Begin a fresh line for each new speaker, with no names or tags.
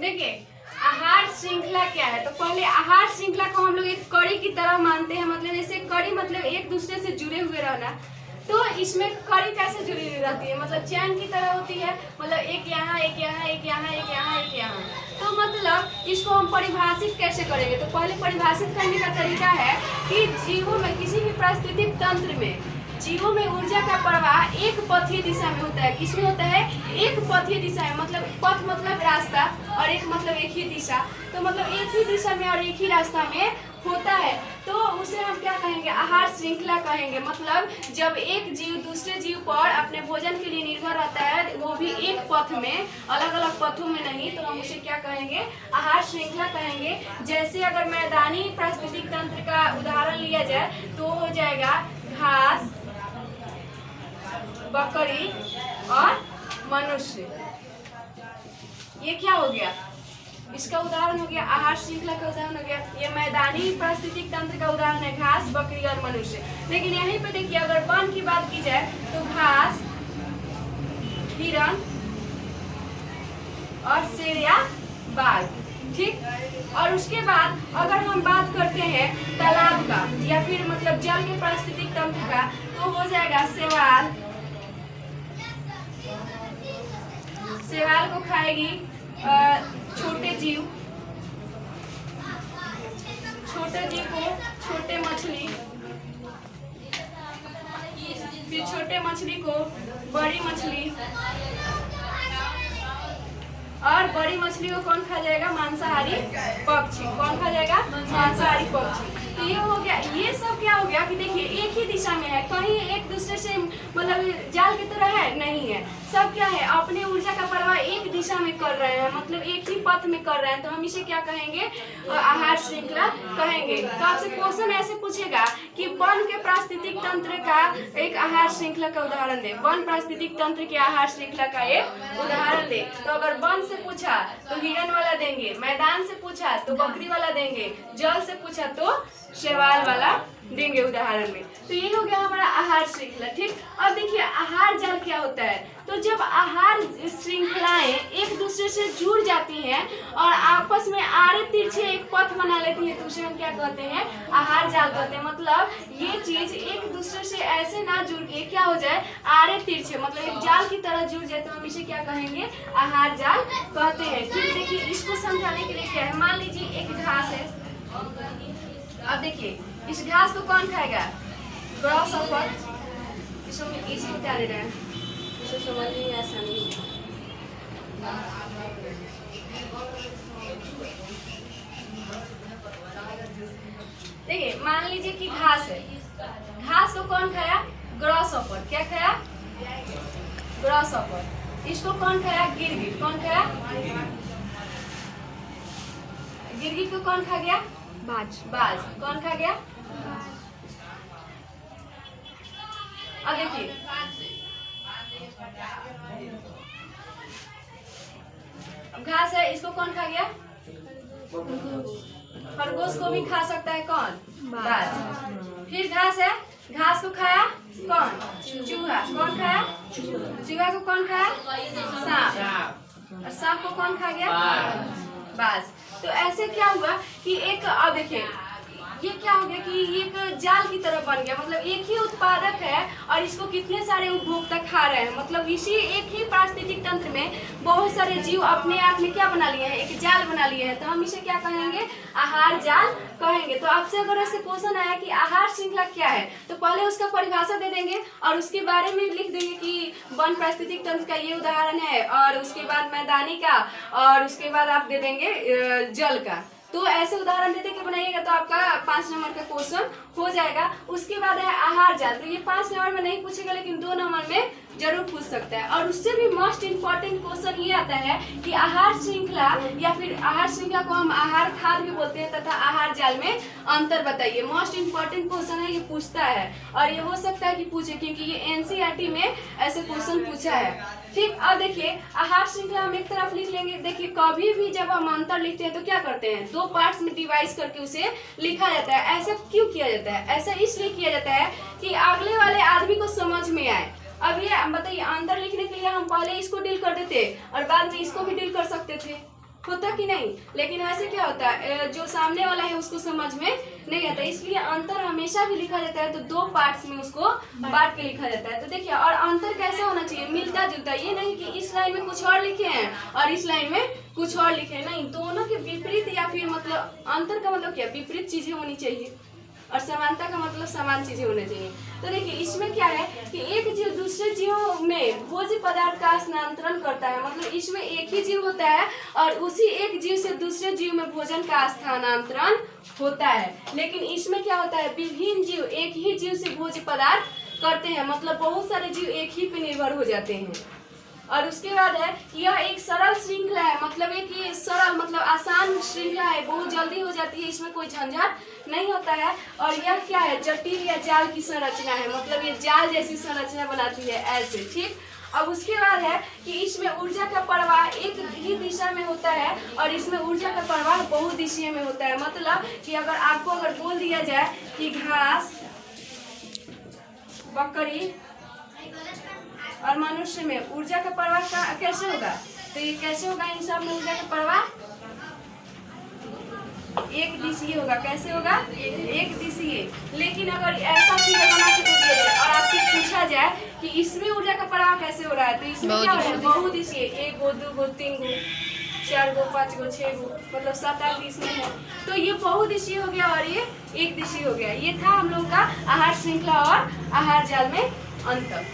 देखिए आहार श्रृंखला क्या है। तो पहले आहार श्रृंखला को हम लोग एक कड़ी की तरह मानते हैं, मतलब जैसे कड़ी मतलब एक दूसरे से जुड़े हुए रहना। तो इसमें कड़ी कैसे जुड़ी हुई रहती है, मतलब चैन की तरह होती है, मतलब एक यहाँ एक यहाँ एक यहाँ एक यहाँ एक यहाँ। तो मतलब इसको हम परिभाषित कैसे करेंगे। तो पहले परिभाषित करने का तरीका है कि जीवों में किसी भी पारिस्थितिक तंत्र में जीवों में ऊर्जा का प्रवाह एक पथीय दिशा में होता है। किसमें होता है? एक पथीय दिशा में, मतलब पथ मतलब रास्ता और एक मतलब एक ही दिशा। तो मतलब एक ही दिशा में और एक ही रास्ता में होता है, तो उसे हम क्या कहेंगे? आहार श्रृंखला कहेंगे। मतलब जब एक जीव दूसरे जीव पर अपने भोजन के लिए निर्भर रहता है, वो भी एक पथ में, अलग अलग पथों में नहीं, तो हम उसे क्या कहेंगे? आहार श्रृंखला कहेंगे। जैसे अगर मैदानी पारिस्थितिक तंत्र का उदाहरण लिया जाए तो हो जाएगा घास, बकरी और मनुष्य। ये क्या हो गया? इसका उदाहरण हो गया, आहार श्रृंखला का उदाहरण हो गया। ये मैदानी पारिस्थितिक तंत्र का उदाहरण है घास, बकरी और मनुष्य। लेकिन यहीं पे देखिए अगर वन की बात की जाए तो घास, हिरण और शेर या बाघ, ठीक। और उसके बाद अगर हम बात करते हैं तालाब का या फिर मतलब जल के पारिस्थितिक तंत्र का, तो हो जाएगा शैवाल। शैवाल को खाएगी छोटे जीव, छोटे जीव को छोटे मछली, फिर छोटे मछली को बड़ी मछली, और बड़ी मछली को कौन खा जाएगा? मांसाहारी पक्षी। कौन खा जाएगा? मांसाहारी पक्षी। तो ये हो गया। ये सब क्या हो गया कि देखिए एक ही दिशा में है, कहीं एक दूसरे से मतलब जाल की तरह है नहीं है। सब क्या है? अपने ऊर्जा का प्रवाह एक दिशा में कर रहे हैं, मतलब एक ही पथ में कर रहे हैं। तो हम इसे क्या कहेंगे? आहार श्रृंखला कहेंगे। तो आपसे क्वेश्चन ऐसे पूछेगा कि वन के पारिस्थितिक तंत्र का एक आहार श्रृंखला का उदाहरण दे। वन पारिस्थितिक तंत्र के आहार श्रृंखला का एक उदाहरण दे। तो अगर वन से पूछा तो हिरण वाला देंगे, मैदान से पूछा तो बकरी वाला देंगे, जल से पूछा तो शैवाल वाला देंगे उदाहरण में। तो ये हो गया हमारा आहार श्रृंखला, ठीक। अब देखिए आहार जाल क्या होता है। तो जब आहार श्रृंखलाएं एक दूसरे से जुड़ जाती हैं और आपस में आड़े तिरछे एक पथ बना लेती है, तो उसे हम क्या कहते हैं? आहार जाल कहते हैं। मतलब ये चीज एक दूसरे से ऐसे ना जुड़ के क्या हो जाए? आड़े तिरछे, मतलब एक जाल की तरह जुड़ जाए, तो हम इसे क्या कहेंगे? आहार जाल कहते हैं, ठीक। देखिए इसको समझाने के लिए क्या है, मान लीजिए एक घास है। अब देखिए इस घास को कौन खाएगा? ग्रासहॉपर। इसको इसी बता दे रहे हैं, इसे समझने में आसानी है। देखिए मान लीजिए कि घास है, घास को कौन खाया? ग्रासहॉपर। क्या खाया? ग्रासहॉपर। इसको कौन खाया? गिरगिट। कौन खाया? गिरगिट को कौन खा गया? बाज। बाज। कौन खा गया? अब देखिए घास है, इसको कौन खा गया? खरगोश को भी खा सकता है कौन? बाज। फिर घास है, घास को खाया कौन? चूहा। कौन खाया? चूहा को कौन खाया? सांप। और सांप को कौन खा गया? बाज। तो ऐसे क्या हुआ कि एक, अब देखिए ये क्या हो गया कि एक जाल की तरह बन गया। मतलब एक ही उत्पादक है और इसको कितने सारे उपभोक्ता खा रहे हैं। मतलब इसी एक ही पारिस्थितिक तंत्र में बहुत सारे जीव अपने आप में क्या बना लिए हैं? एक जाल बना लिए हैं। तो हम इसे क्या कहेंगे? आहार जाल कहेंगे। तो आपसे अगर ऐसे क्वेश्चन आया कि आहार श्रृंखला क्या है, तो पहले उसका परिभाषा दे देंगे और उसके बारे में लिख देंगे कि वन पारिस्थितिक तंत्र का ये उदाहरण है, और उसके बाद मैदानी का, और उसके बाद आप दे देंगे जल का। तो ऐसे उदाहरण देते के बनाइएगा तो आपका 5 नंबर का क्वेश्चन हो जाएगा। उसके बाद है आहार जाल। तो ये 5 नंबर में नहीं पूछेगा, लेकिन 2 नंबर में जरूर पूछ सकता है। और उससे भी मोस्ट इम्पोर्टेंट क्वेश्चन ये आता है कि आहार श्रृंखला या फिर आहार श्रृंखला को हम आहार खाद्य भी बोलते हैं तथा आहार जाल में अंतर बताइए। मोस्ट इम्पोर्टेंट क्वेश्चन है, ये पूछता है और ये हो सकता है कि पूछे, क्योंकि ये एनसीईआरटी में ऐसे क्वेश्चन पूछा है, ठीक। अब देखिए आहार श्रृंखला हम एक तरफ लिख लेंगे। देखिए कभी भी जब हम अंतर लिखते हैं तो क्या करते हैं? 2 पार्ट्स में डिवाइड करके उसे लिखा जाता है। ऐसा क्यों किया जाता है? ऐसा इसलिए किया जाता है कि अगले वाले आदमी को समझ में आए। अब ये बताइए अंतर लिखने के लिए हम पहले इसको डील कर देते और बाद में इसको भी डील कर सकते थे, होता कि नहीं। लेकिन वैसे क्या होता है, जो सामने वाला है उसको समझ में नहीं आता, इसलिए अंतर हमेशा भी लिखा जाता है तो दो पार्ट्स में उसको बांट के लिखा जाता है। तो देखिए, और अंतर कैसे होना चाहिए, मिलता जुलता, ये नहीं कि इस लाइन में कुछ और लिखे हैं और इस लाइन में कुछ और लिखे हैं, नहीं, दोनों के विपरीत या फिर मतलब अंतर का मतलब क्या, विपरीत चीजें होनी चाहिए और समानता का मतलब समान चीजें होनी चाहिए। तो देखिए, इसमें क्या है कि एक जीव दूसरे जीवों में भोज्य पदार्थ का स्थानांतरण करता है, मतलब इसमें एक ही जीव होता है और उसी एक जीव से दूसरे जीव में भोजन का स्थानांतरण होता है। लेकिन इसमें क्या होता है, विभिन्न जीव एक ही जीव से भोज्य पदार्थ करते हैं, मतलब बहुत सारे जीव एक ही पे निर्भर हो जाते हैं। और उसके बाद है, यह एक सरल श्रृंखला है, मतलब एक ये सरल मतलब आसान श्रृंखला है, बहुत जल्दी हो जाती है, इसमें कोई झंझट नहीं होता है। और यह क्या है, जटिल या जाल की संरचना है, मतलब ये जाल जैसी संरचना बनाती है ऐसे, ठीक। अब उसके बाद है कि इसमें ऊर्जा का प्रवाह एक ही दिशा में होता है और इसमें ऊर्जा का प्रवाह बहुदिशीय में होता है। मतलब कि आपको अगर बोल दिया जाए कि घास, बकरी और मनुष्य में ऊर्जा का प्रवाह कैसे होगा, तो ये कैसे होगा, इन सब में ऊर्जा का प्रवाह एक दिशीय होगा। कैसे होगा, एक दिशीय। लेकिन अगर ऐसा फिगर बना के दे दिया जाए और आपसे पूछा जाए कि इसमें ऊर्जा का प्रवाह कैसे हो रहा है, तो इसमें क्या हो रहा है, बहुदिशीय, 1 गो 2 गो 3 गो 4 गो 5 गो 6 गो, मतलब 7 8 इसमें है। तो ये बहुदिशीय हो गया और ये एक दिशीय हो गया। ये था हम लोग का आहार श्रृंखला और आहार जाल में अंतर।